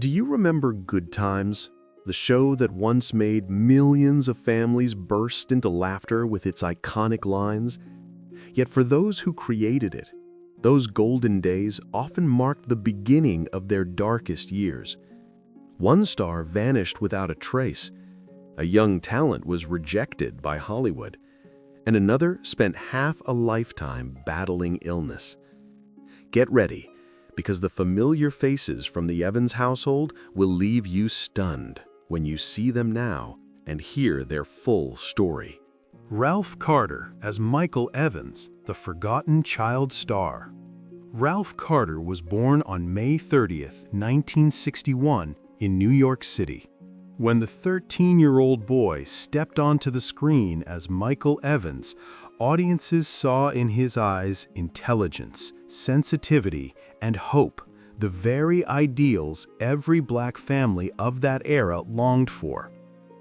Do you remember Good Times? The show that once made millions of families burst into laughter with its iconic lines? Yet for those who created it, those golden days often marked the beginning of their darkest years. One star vanished without a trace. A young talent was rejected by Hollywood, and another spent half a lifetime battling illness. Get ready, because the familiar faces from the Evans household will leave you stunned when you see them now and hear their full story. Ralph Carter as Michael Evans, the forgotten child star. Ralph Carter was born on May 30th, 1961, in New York City. When the 13-year-old boy stepped onto the screen as Michael Evans, audiences saw in his eyes intelligence, sensitivity, and hope, the very ideals every black family of that era longed for.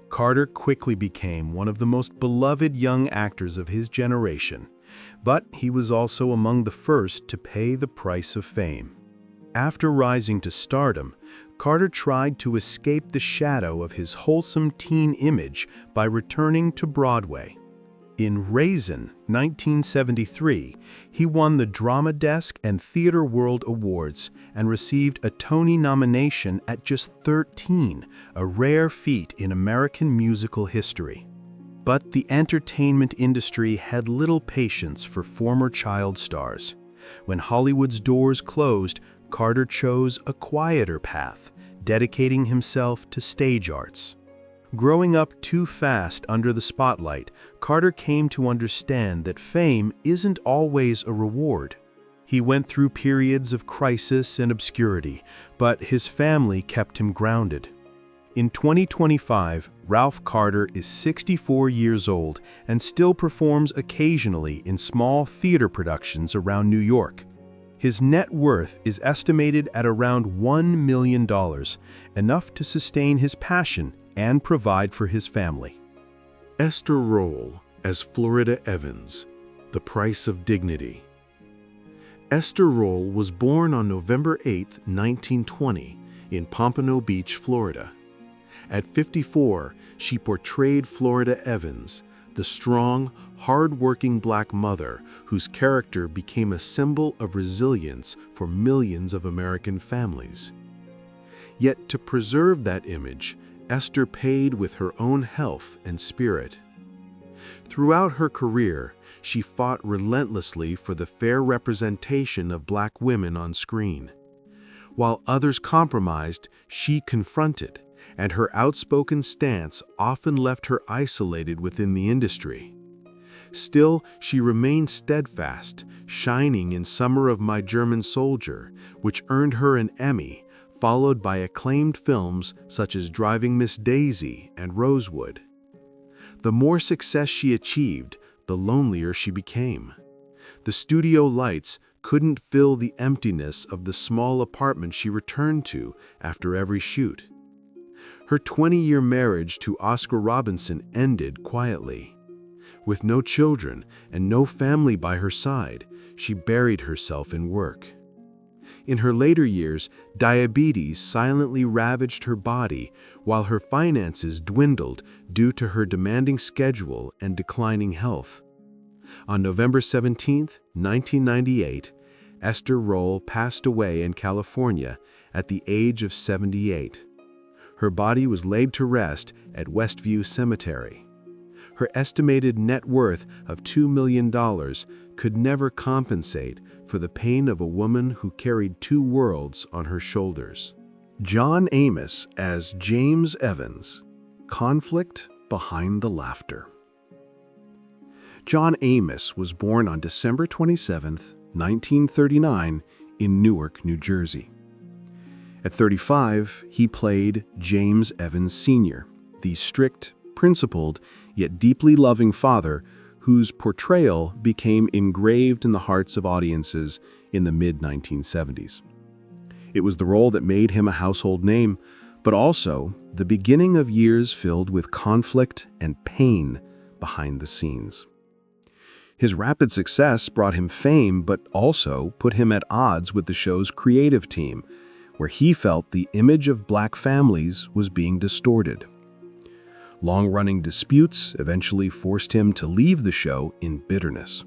Carter quickly became one of the most beloved young actors of his generation, but he was also among the first to pay the price of fame. After rising to stardom, Carter tried to escape the shadow of his wholesome teen image by returning to Broadway. In Raisin, 1973, he won the Drama Desk and Theatre World Awards and received a Tony nomination at just 13, a rare feat in American musical history. But the entertainment industry had little patience for former child stars. When Hollywood's doors closed, Carter chose a quieter path, dedicating himself to stage arts. Growing up too fast under the spotlight, Carter came to understand that fame isn't always a reward. He went through periods of crisis and obscurity, but his family kept him grounded. In 2025, Ralph Carter is 64 years old and still performs occasionally in small theater productions around New York. His net worth is estimated at around $1 million, enough to sustain his passion and provide for his family. Esther Rolle as Florida Evans, The Price of Dignity. Esther Rolle was born on November 8, 1920, in Pompano Beach, Florida. At 54, she portrayed Florida Evans, the strong, hard-working black mother whose character became a symbol of resilience for millions of American families. Yet to preserve that image, Esther paid with her own health and spirit. Throughout her career, she fought relentlessly for the fair representation of black women on screen. While others compromised, she confronted, and her outspoken stance often left her isolated within the industry. Still, she remained steadfast, shining in Summer of My German Soldier, which earned her an Emmy, followed by acclaimed films such as Driving Miss Daisy and Rosewood. The more success she achieved, the lonelier she became. The studio lights couldn't fill the emptiness of the small apartment she returned to after every shoot. Her 20-year marriage to Oscar Robinson ended quietly. With no children and no family by her side, she buried herself in work. In her later years, diabetes silently ravaged her body, while her finances dwindled due to her demanding schedule and declining health. On November 17, 1998, Esther Rolle passed away in California at the age of 78. Her body was laid to rest at Westview Cemetery. Her estimated net worth of $2 million could never compensate for the pain of a woman who carried two worlds on her shoulders. John Amos as James Evans, Conflict Behind the Laughter. John Amos was born on December 27, 1939, in Newark, New Jersey. At 35, he played James Evans Sr., the strict, principled, yet deeply loving father whose portrayal became engraved in the hearts of audiences in the mid-1970s. It was the role that made him a household name, but also the beginning of years filled with conflict and pain behind the scenes. His rapid success brought him fame, but also put him at odds with the show's creative team, where he felt the image of black families was being distorted. Long-running disputes eventually forced him to leave the show in bitterness.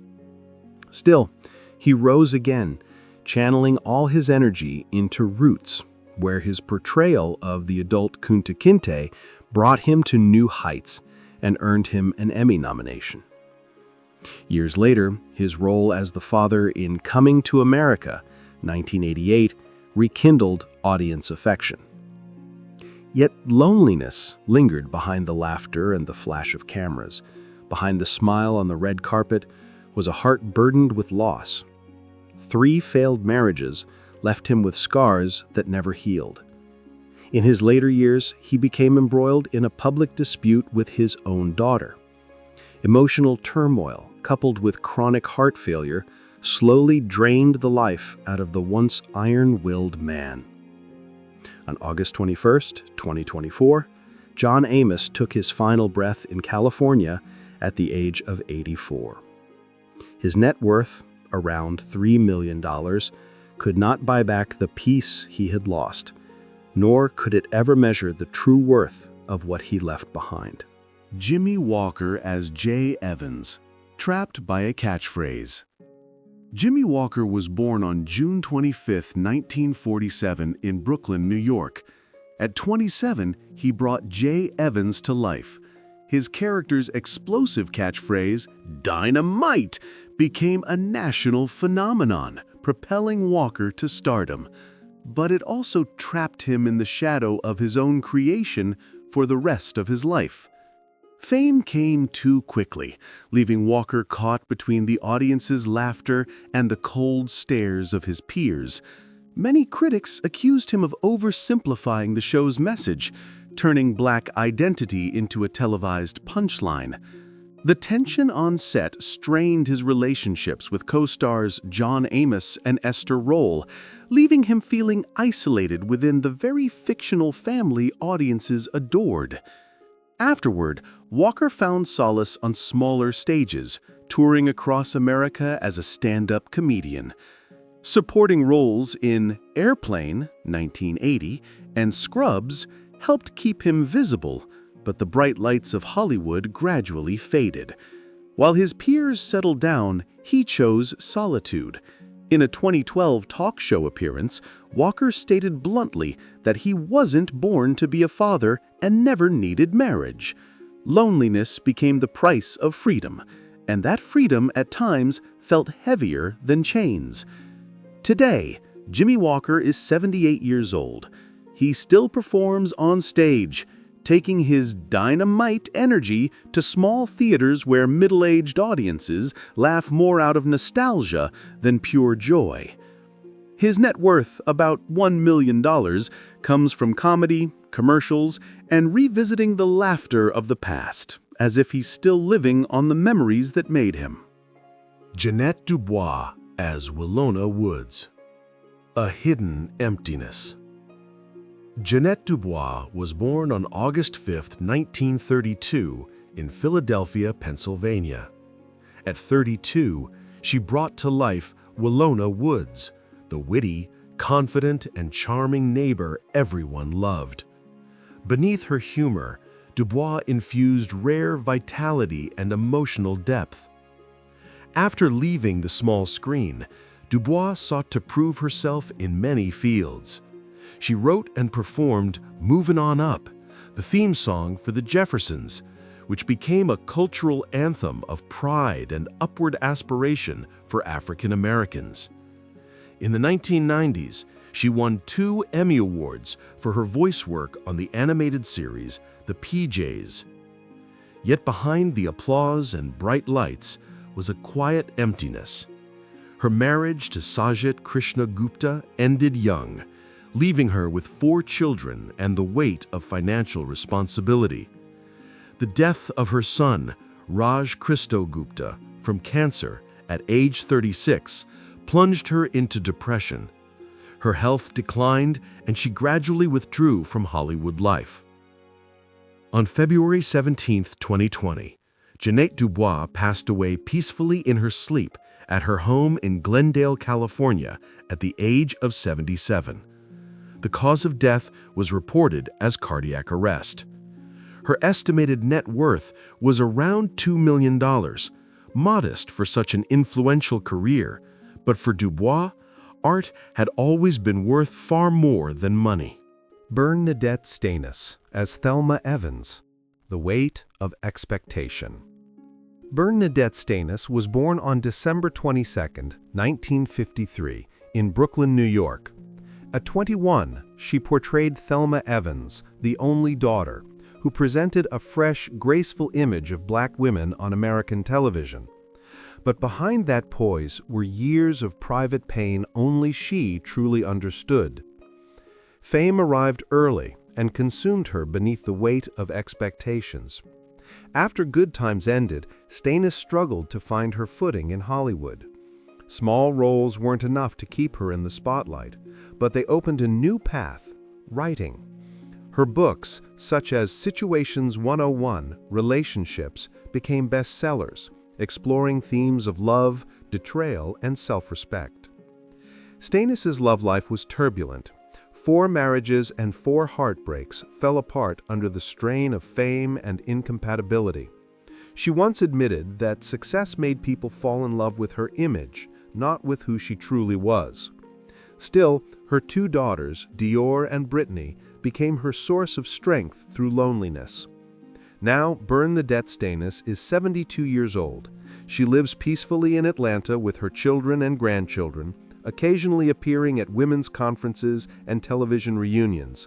Still, he rose again, channeling all his energy into Roots, where his portrayal of the adult Kunta Kinte brought him to new heights and earned him an Emmy nomination. Years later, his role as the father in Coming to America, 1988, rekindled audience affection. Yet loneliness lingered behind the laughter and the flash of cameras. Behind the smile on the red carpet was a heart burdened with loss. 3 failed marriages left him with scars that never healed. In his later years, he became embroiled in a public dispute with his own daughter. Emotional turmoil, coupled with chronic heart failure, slowly drained the life out of the once iron-willed man. On August 21, 2024, John Amos took his final breath in California at the age of 84. His net worth, around $3 million, could not buy back the peace he had lost, nor could it ever measure the true worth of what he left behind. Jimmie Walker as Jay Evans, trapped by a catchphrase. Jimmie Walker was born on June 25, 1947 in Brooklyn, New York. At 27, he brought Jay Evans to life. His character's explosive catchphrase, "Dynamite," became a national phenomenon, propelling Walker to stardom. But it also trapped him in the shadow of his own creation for the rest of his life. Fame came too quickly, leaving Walker caught between the audience's laughter and the cold stares of his peers. Many critics accused him of oversimplifying the show's message, turning black identity into a televised punchline. The tension on set strained his relationships with co-stars John Amos and Esther Rolle, leaving him feeling isolated within the very fictional family audiences adored. Afterward, Walker found solace on smaller stages, touring across America as a stand-up comedian. Supporting roles in Airplane, 1980, and Scrubs helped keep him visible, but the bright lights of Hollywood gradually faded. While his peers settled down, he chose solitude. In a 2012 talk show appearance, Walker stated bluntly that he wasn't born to be a father and never needed marriage. Loneliness became the price of freedom, and that freedom at times felt heavier than chains. Today, Jimmie Walker is 78 years old. He still performs on stage, taking his dynamite energy to small theaters where middle-aged audiences laugh more out of nostalgia than pure joy. His net worth, about $1 million, comes from comedy, commercials, and revisiting the laughter of the past, as if he's still living on the memories that made him. Jeanette Dubois as Willona Woods. A hidden emptiness. Jeanette Dubois was born on August 5, 1932, in Philadelphia, Pennsylvania. At 32, she brought to life Willona Woods, the witty, confident, and charming neighbor everyone loved. Beneath her humor, Dubois infused rare vitality and emotional depth. After leaving the small screen, Dubois sought to prove herself in many fields. She wrote and performed "Movin' On Up," the theme song for the Jeffersons, which became a cultural anthem of pride and upward aspiration for African Americans. In the 1990s, she won 2 Emmy Awards for her voice work on the animated series The PJs. Yet behind the applause and bright lights was a quiet emptiness. Her marriage to Sajit Krishna Gupta ended young, leaving her with 4 children and the weight of financial responsibility. The death of her son, Raj Christo Gupta, from cancer at age 36 plunged her into depression. Her health declined and she gradually withdrew from Hollywood life. On February 17, 2020, Jeanette Dubois passed away peacefully in her sleep at her home in Glendale, California, at the age of 77. The cause of death was reported as cardiac arrest. Her estimated net worth was around $2 million, modest for such an influential career, but for Dubois, art had always been worth far more than money. Bernadette Stanis as Thelma Evans, The Weight of Expectation. Bernadette Stanis was born on December 22, 1953, in Brooklyn, New York. At 21, she portrayed Thelma Evans, the only daughter, who presented a fresh, graceful image of black women on American television. But behind that poise were years of private pain only she truly understood. Fame arrived early and consumed her beneath the weight of expectations. After Good Times ended, Stanis struggled to find her footing in Hollywood. Small roles weren't enough to keep her in the spotlight, but they opened a new path: writing. Her books, such as Situations 101, Relationships, became bestsellers, exploring themes of love, betrayal, and self-respect. Stanis's love life was turbulent. 4 marriages and 4 heartbreaks fell apart under the strain of fame and incompatibility. She once admitted that success made people fall in love with her image, not with who she truly was. Still, her 2 daughters, Dior and Brittany, became her source of strength through loneliness. Now, Bernadette Stanis is 72 years old. She lives peacefully in Atlanta with her children and grandchildren, occasionally appearing at women's conferences and television reunions.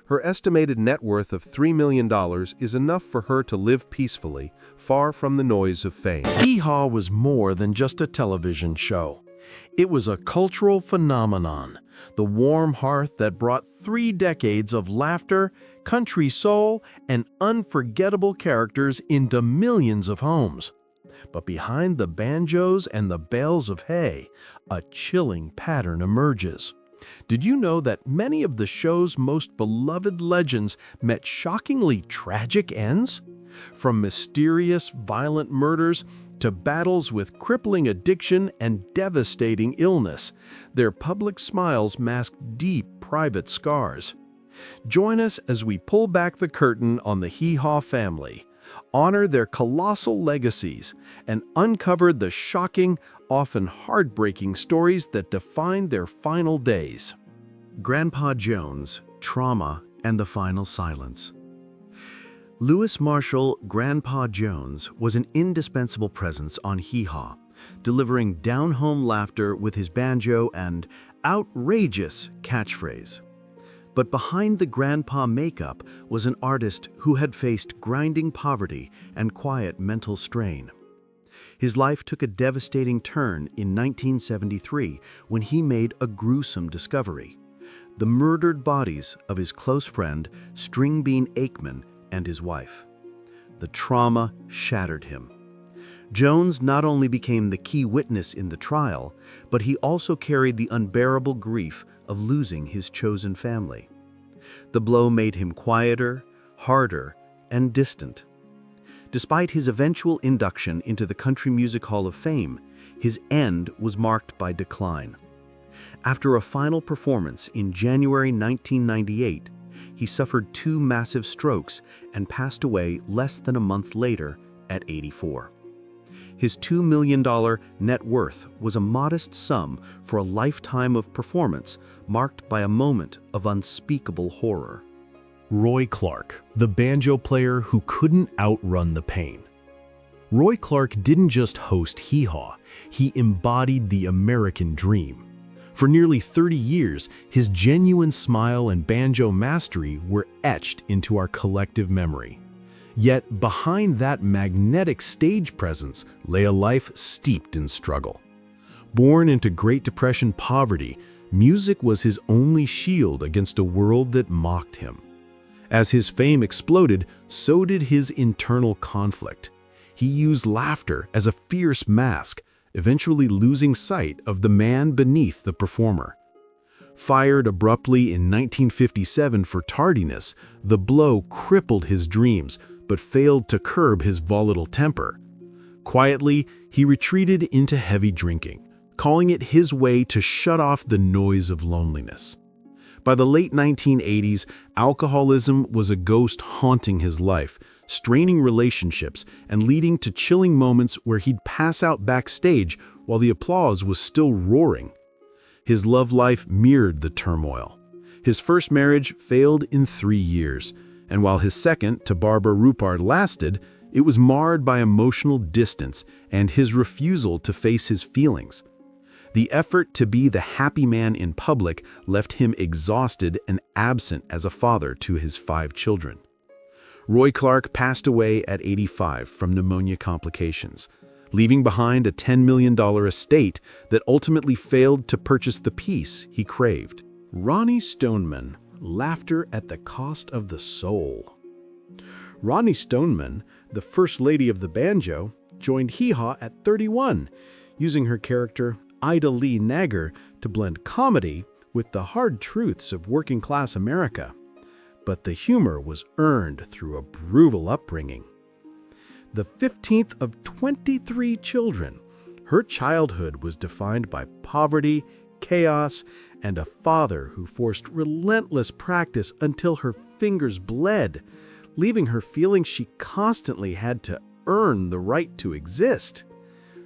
Her estimated net worth of $3 million is enough for her to live peacefully, far from the noise of fame. Hee Haw was more than just a television show. It was a cultural phenomenon, the warm hearth that brought 3 decades of laughter, country soul, and unforgettable characters into millions of homes. But behind the banjos and the bales of hay, a chilling pattern emerges. Did you know that many of the show's most beloved legends met shockingly tragic ends? From mysterious, violent murders to battles with crippling addiction and devastating illness, their public smiles mask deep private scars. Join us as we pull back the curtain on the Hee Haw family, honor their colossal legacies, and uncover the shocking, often heartbreaking stories that defined their final days. Grandpa Jones, Trauma, and the Final Silence. Louis Marshall Grandpa Jones was an indispensable presence on Hee Haw, delivering down-home laughter with his banjo and outrageous catchphrase. But behind the grandpa makeup was an artist who had faced grinding poverty and quiet mental strain. His life took a devastating turn in 1973 when he made a gruesome discovery: the murdered bodies of his close friend Stringbean Aikman and his wife. The trauma shattered him. Jones not only became the key witness in the trial, but he also carried the unbearable grief of losing his chosen family. The blow made him quieter, harder, and distant. Despite his eventual induction into the Country Music Hall of Fame, his end was marked by decline. After a final performance in January 1998, he suffered 2 massive strokes and passed away less than a month later at 84. His $2 million net worth was a modest sum for a lifetime of performance marked by a moment of unspeakable horror. Roy Clark, the banjo player who couldn't outrun the pain. Roy Clark didn't just host Hee Haw, he embodied the American dream. For nearly 30 years, his genuine smile and banjo mastery were etched into our collective memory. Yet behind that magnetic stage presence lay a life steeped in struggle. Born into Great Depression poverty, music was his only shield against a world that mocked him. As his fame exploded, so did his internal conflict. He used laughter as a fierce mask, eventually losing sight of the man beneath the performer. Fired abruptly in 1957 for tardiness, the blow crippled his dreams but failed to curb his volatile temper. Quietly, he retreated into heavy drinking, calling it his way to shut off the noise of loneliness. By the late 1980s, alcoholism was a ghost haunting his life, straining relationships and leading to chilling moments where he'd pass out backstage while the applause was still roaring. His love life mirrored the turmoil. His first marriage failed in 3 years, and while his second, to Barbara Ruppard, lasted, it was marred by emotional distance and his refusal to face his feelings. The effort to be the happy man in public left him exhausted and absent as a father to his 5 children. Roy Clark passed away at 85 from pneumonia complications, leaving behind a $10 million estate that ultimately failed to purchase the peace he craved. Ronnie Stoneman, laughter at the cost of the soul. Ronnie Stoneman, the first lady of the banjo, joined Hee Haw at 31, using her character Ida Lee Nagger to blend comedy with the hard truths of working-class America. But the humor was earned through a brutal upbringing. The 15th of 23 children, her childhood was defined by poverty, chaos, and a father who forced relentless practice until her fingers bled, leaving her feeling she constantly had to earn the right to exist.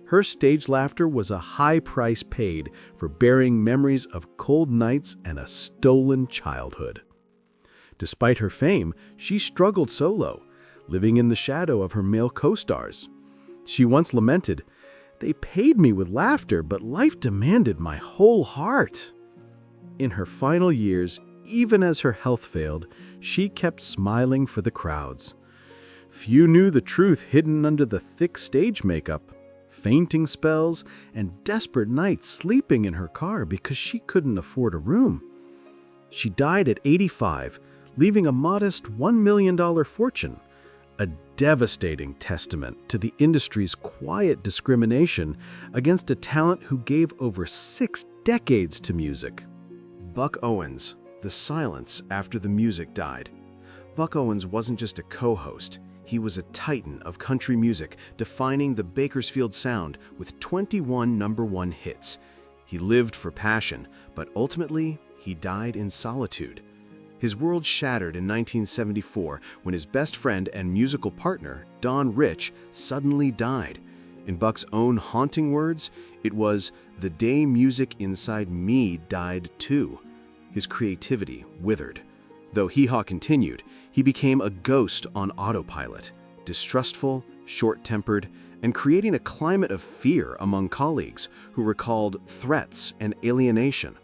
Her stage laughter was a high price paid for bearing memories of cold nights and a stolen childhood. Despite her fame, she struggled solo, living in the shadow of her male co-stars. She once lamented, "They paid me with laughter, but life demanded my whole heart." In her final years, even as her health failed, she kept smiling for the crowds. Few knew the truth hidden under the thick stage makeup, fainting spells, and desperate nights sleeping in her car because she couldn't afford a room. She died at 85, leaving a modest $1 million fortune, a devastating testament to the industry's quiet discrimination against a talent who gave over 6 decades to music. Buck Owens, the silence after the music died. Buck Owens wasn't just a co-host. He was a titan of country music, defining the Bakersfield sound with 21 #1 hits. He lived for passion, but ultimately, he died in solitude. His world shattered in 1974 when his best friend and musical partner, Don Rich, suddenly died. In Buck's own haunting words, it was, "The day music inside me died too." His creativity withered. Though Hee Haw continued, he became a ghost on autopilot, distrustful, short-tempered, and creating a climate of fear among colleagues who recalled threats and alienation.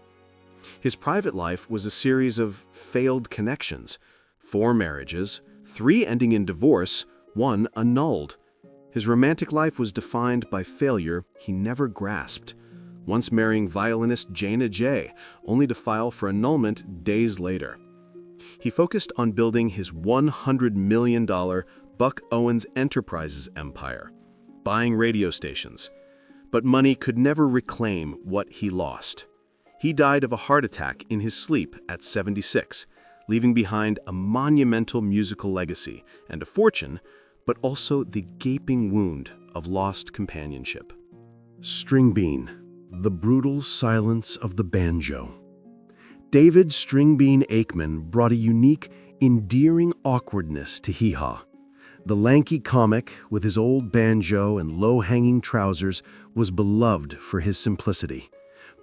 His private life was a series of failed connections, 4 marriages, 3 ending in divorce, 1 annulled. His romantic life was defined by failure he never grasped, once marrying violinist Jana Jay, only to file for annulment days later. He focused on building his $100 million Buck Owens Enterprises empire, buying radio stations. But money could never reclaim what he lost. He died of a heart attack in his sleep at 76, leaving behind a monumental musical legacy and a fortune, but also the gaping wound of lost companionship. Stringbean, the brutal silence of the banjo. David Stringbean Aikman brought a unique, endearing awkwardness to Hee Haw. The lanky comic, with his old banjo and low-hanging trousers, was beloved for his simplicity.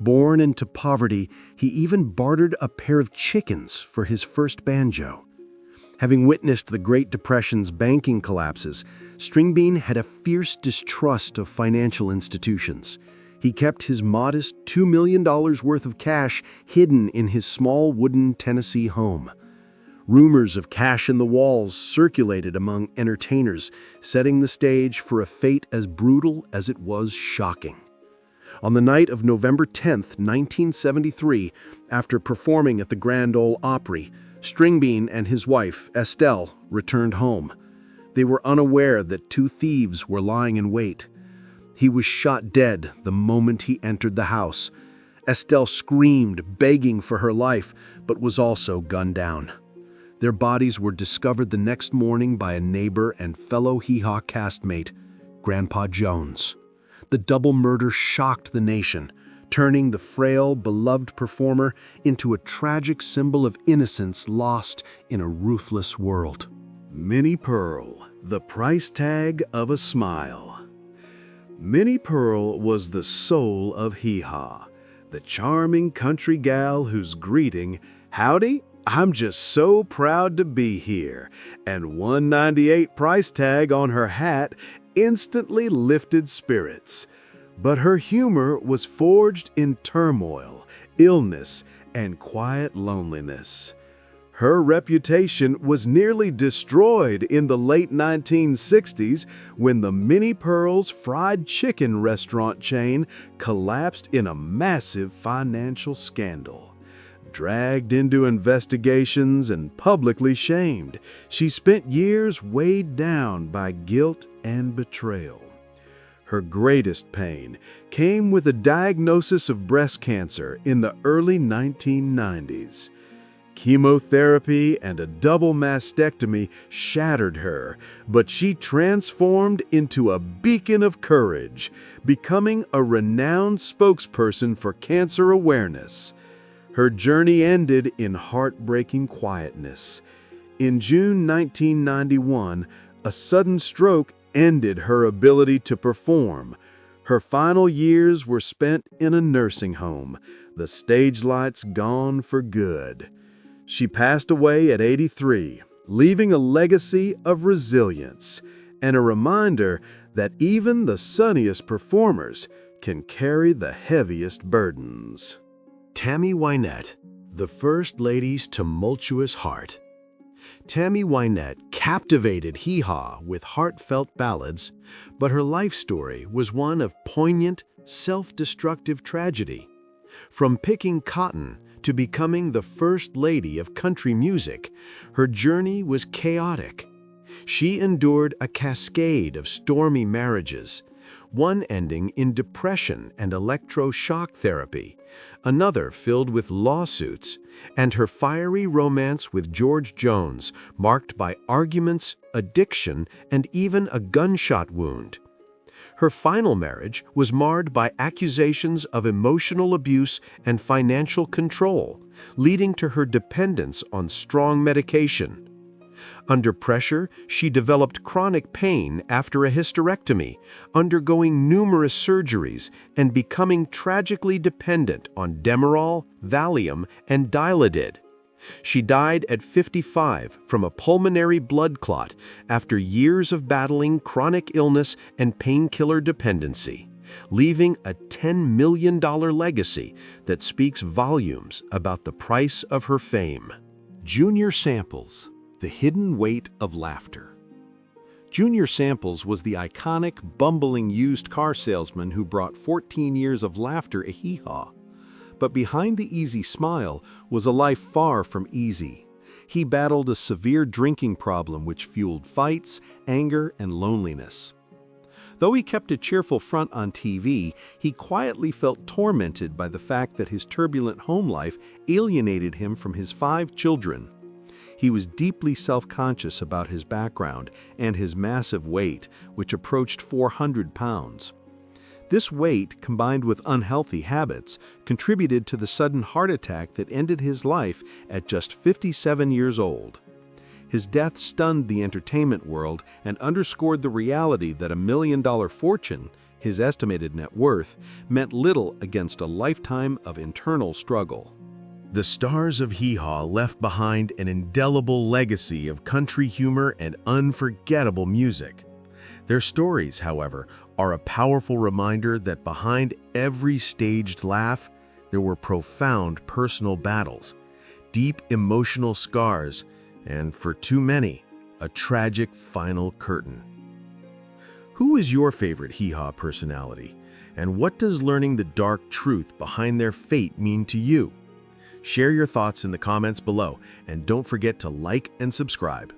Born into poverty, he even bartered a pair of chickens for his first banjo. Having witnessed the Great Depression's banking collapses, Stringbean had a fierce distrust of financial institutions. He kept his modest $2 million worth of cash hidden in his small wooden Tennessee home. Rumors of cash in the walls circulated among entertainers, setting the stage for a fate as brutal as it was shocking. On the night of November 10, 1973, after performing at the Grand Ole Opry, Stringbean and his wife, Estelle, returned home. They were unaware that 2 thieves were lying in wait. He was shot dead the moment he entered the house. Estelle screamed, begging for her life, but was also gunned down. Their bodies were discovered the next morning by a neighbor and fellow Hee Haw castmate, Grandpa Jones. The double murder shocked the nation, turning the frail, beloved performer into a tragic symbol of innocence lost in a ruthless world. Minnie Pearl, the price tag of a smile. Minnie Pearl was the soul of hee-haw, the charming country gal whose greeting, "Howdy, I'm just so proud to be here," and $1.98 price tag on her hat instantly lifted spirits. But her humor was forged in turmoil, illness, and quiet loneliness. Her reputation was nearly destroyed in the late 1960s when the Minnie Pearl's fried chicken restaurant chain collapsed in a massive financial scandal. Dragged into investigations and publicly shamed, she spent years weighed down by guilt and betrayal. Her greatest pain came with a diagnosis of breast cancer in the early 1990s. Chemotherapy and a double mastectomy shattered her, but she transformed into a beacon of courage, becoming a renowned spokesperson for cancer awareness. Her journey ended in heartbreaking quietness. In June 1991, a sudden stroke ended her ability to perform. Her final years were spent in a nursing home, the stage lights gone for good. She passed away at 83, leaving a legacy of resilience and a reminder that even the sunniest performers can carry the heaviest burdens. Tammy Wynette, the First Lady's tumultuous heart. Tammy Wynette captivated hee-haw with heartfelt ballads, but her life story was one of poignant, self-destructive tragedy. From picking cotton to becoming the First Lady of country music, her journey was chaotic. She endured a cascade of stormy marriages, one ending in depression and electroshock therapy, another filled with lawsuits, and her fiery romance with George Jones marked by arguments, addiction, and even a gunshot wound. Her final marriage was marred by accusations of emotional abuse and financial control, leading to her dependence on strong medication. Under pressure, she developed chronic pain after a hysterectomy, undergoing numerous surgeries and becoming tragically dependent on Demerol, Valium, and Dilaudid. She died at 55 from a pulmonary blood clot after years of battling chronic illness and painkiller dependency, leaving a $10 million legacy that speaks volumes about the price of her fame. Junior Samples, the hidden weight of laughter. Junior Samples was the iconic, bumbling used car salesman who brought 14 years of laughter a hee-haw. But behind the easy smile was a life far from easy. He battled a severe drinking problem which fueled fights, anger, and loneliness. Though he kept a cheerful front on TV, he quietly felt tormented by the fact that his turbulent home life alienated him from his 5 children. He was deeply self-conscious about his background and his massive weight, which approached 400 pounds. This weight, combined with unhealthy habits, contributed to the sudden heart attack that ended his life at just 57 years old. His death stunned the entertainment world and underscored the reality that $1 million fortune, his estimated net worth, meant little against a lifetime of internal struggle. The stars of hee-haw left behind an indelible legacy of country humor and unforgettable music. Their stories, however, are a powerful reminder that behind every staged laugh, there were profound personal battles, deep emotional scars, and for too many, a tragic final curtain. Who is your favorite hee-haw personality, and what does learning the dark truth behind their fate mean to you? Share your thoughts in the comments below, and don't forget to like and subscribe.